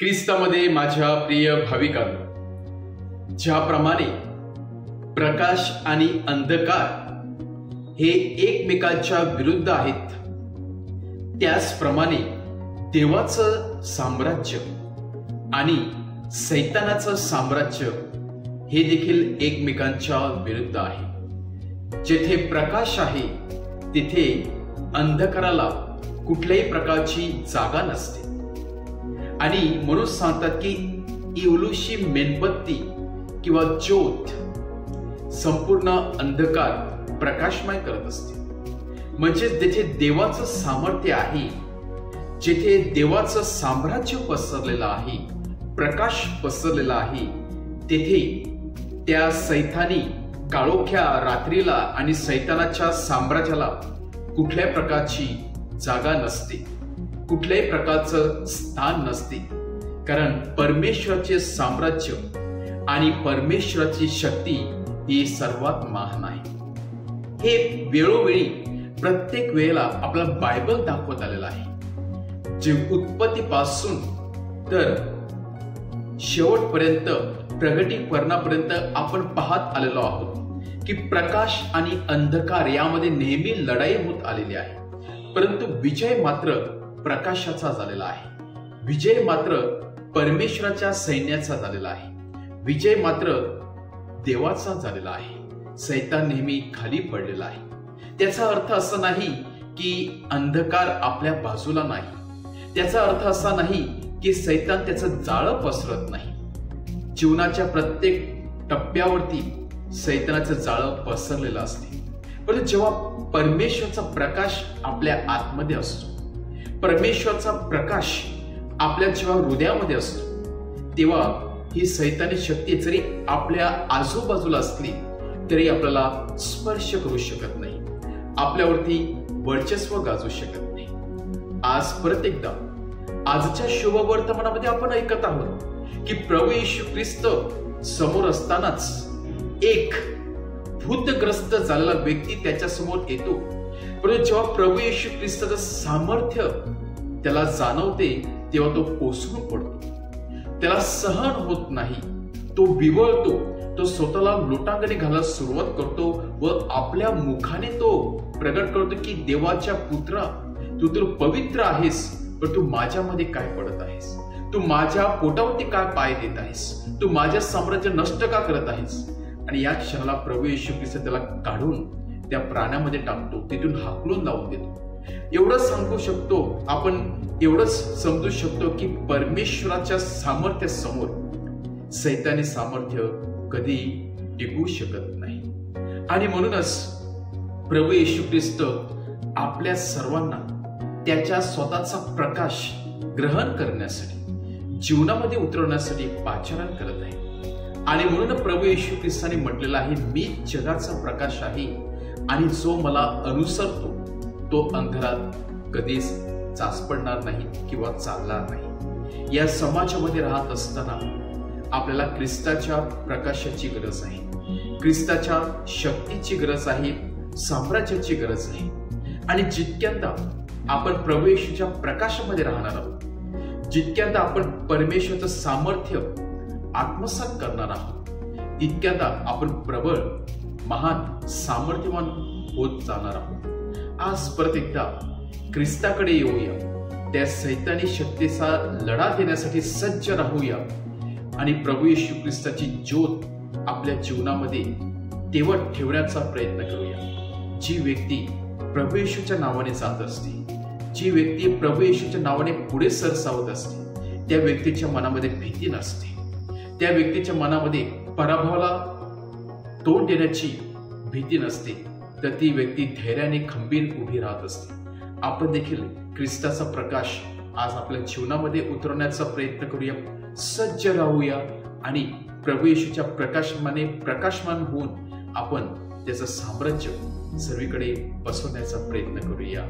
ख्रिस्तामध्ये माझ्या प्रिय भाविकांनो, ज्याप्रमाणे प्रकाश आणि अंधकार हे एकमेकांच्या विरुद्ध आहेत, त्याचप्रमाणे देवाचं साम्राज्य आणि सैतानाचं साम्राज्य हे देखील एकमेकांच्या विरुद्ध आहे। जेथे प्रकाश आहे तिथे अंधकाराला कुठल्याही प्रकारची जागा नसते आणि म्हणून सांगतात की इवलूशी मेणबत्ती किंवा ज्योत संपूर्ण अंधकार प्रकाशमय करत असते। म्हणजे जेथे देवाचं सामर्थ्य आहे, जेथे देवाचं साम्राज्य पसरलेलं आहे, प्रकाश पसरलेला आहे, तेथे त्या सैतानी काळोख्या रात्रीला आणि सैतानाच्या साम्राज्याला कुठल्याही प्रकारची जागा नसते, कुठल्याही प्रकारचं स्थान नसते। कारण परमेश्वराचे साम्राज्य आणि परमेश्वराची शक्ती ही सर्वात महान आहे। हे वेळोवेळी प्रत्येक वेळेला आपला बायबल दाखवत आलेला आहे। जे उत्पत्तीपासून तर शेवटपर्यंत प्रगटीकरणापर्यंत आपण पाहत आलेलो आहोत की प्रकाश आणि अंधकार यामध्ये नेहमी लढाई होत आलेली आहे, परंतु विजय मात्र प्रकाशाचा झालेला आहे। विजय मात्र परमेश्वराच्या सैन्याचा झालेला आहे। विजय मात्र देवाचा झालेला आहे। सैतान नेहमी खाली पडलेला आहे। त्याचा अर्थ असा नाही की अंधकार आपल्या बाजूला नाही। त्याचा अर्थ असा नाही की सैतान त्याचं जाळं पसरत नाही। जीवनाच्या प्रत्येक टप्प्यावरती सैतानाचं जाळं पसरलेलं असते, परंतु जेव्हा परमेश्वराचा प्रकाश आपल्या आतमध्ये असतो, परमेश्वराचा प्रकाश आपल्या जेव्हा हृदयामध्ये असतो, तेव्हा ही सैतानी शक्ती जरी आपल्या आजूबाजूला असली तरी आपल्याला स्पर्श करू शकत नाही, आपल्यावरती वर्चस्व गाजवू शकत नाही। आज परत एकदा आजच्या शुभ वर्तमानामध्ये आपण ऐकत आहोत की प्रभू येशू ख्रिस्त समोर असतानाच एक भूतग्रस्त झालेला व्यक्ती त्याच्या समोर येतो, परंतु जेव्हा प्रभू येशू ख्रिस्ताचं सामर्थ्य त्याला जाणवते तेव्हा तो कोसळून पडतो। त्याला सहन होत नाही, तो विवळतो, तो स्वतःला लोटांगणी घालायला सुरुवात करतो व आपल्या मुखाने तो प्रगट करतो की देवाच्या पुत्रा, तू तर पवित्र आहेस, पण तू माझ्यामध्ये काय पडत आहेस? तू माझ्या पोटावरती काय पाय देत आहेस? तू माझ्या साम्राज्य नष्ट का करत आहेस? आणि या क्षणाला प्रभू येशू ख्रिस्त त्याला काढून त्या प्राण्यामध्ये टाकतो, तिथून हाकलून लावून देतो। एवढंच सांगू शकतो आपण, एवढंच समजू शकतो की परमेश्वराच्या सामर्थ्या समोर सैतानी सामर्थ्य कधी टिकू शकत नाही। आणि म्हणूनच प्रभू येशू ख्रिस्त आपल्या सर्वांना त्याच्या स्वतःचा प्रकाश ग्रहण करण्यासाठी, जीवनामध्ये उतरवण्यासाठी पाचारण करत आहे। आणि म्हणून प्रभू येशू ख्रिस्ताने म्हटलेलं आहे, मी जगाचा प्रकाश आहे आणि जो मला अनुसरतो तो अंधारात कधीच चाचपडणार नाही किंवा चालणार नाही। या समाजामध्ये राहत असताना आपल्याला ख्रिस्ताच्या प्रकाशाची गरज आहे, ख्रिस्ताच्या शक्तीची गरज आहे, साम्राज्याची गरज आहे। आणि जितक्यांदा आपण प्रभू येशूच्या प्रकाशामध्ये राहणार आहोत, जितक्यांदा आपण परमेश्वराचं सामर्थ्य आत्मसात करणार आहोत, तितक्यांदा आपण प्रबळ, महान, सामर्थ्यवान होत जाणार आहोत। आज परत एकदा ख्रिस्ताकडे येऊया, त्या सैतानी शक्तीचा लढा देण्यासाठी सज्ज राहूया आणि प्रभू येशू ख्रिस्ताची ज्योत आपल्या जीवनामध्ये तेवत ठेवण्याचा प्रयत्न करूया। जी व्यक्ती प्रभू येशूच्या नावाने जात असते, जी व्यक्ती प्रभू येशूच्या नावाने पुढे सरसावत असते, त्या व्यक्तीच्या मनामध्ये भीती नसते, त्या व्यक्तीच्या मनामध्ये पराभवाला तोंड देण्याची भीती नसते, तर ती व्यक्ती धैर्याने खंबीर उभी राहत असते। आपण देखील ख्रिस्ताचा प्रकाश आज आपल्या जीवनामध्ये उतरवण्याचा प्रयत्न करूया, सज्ज राहूया आणि प्रभू येशूच्या प्रकाशमाने प्रकाशमान होऊन आपण त्याचं साम्राज्य सर्वीकडे पसरवण्याचा प्रयत्न करूया।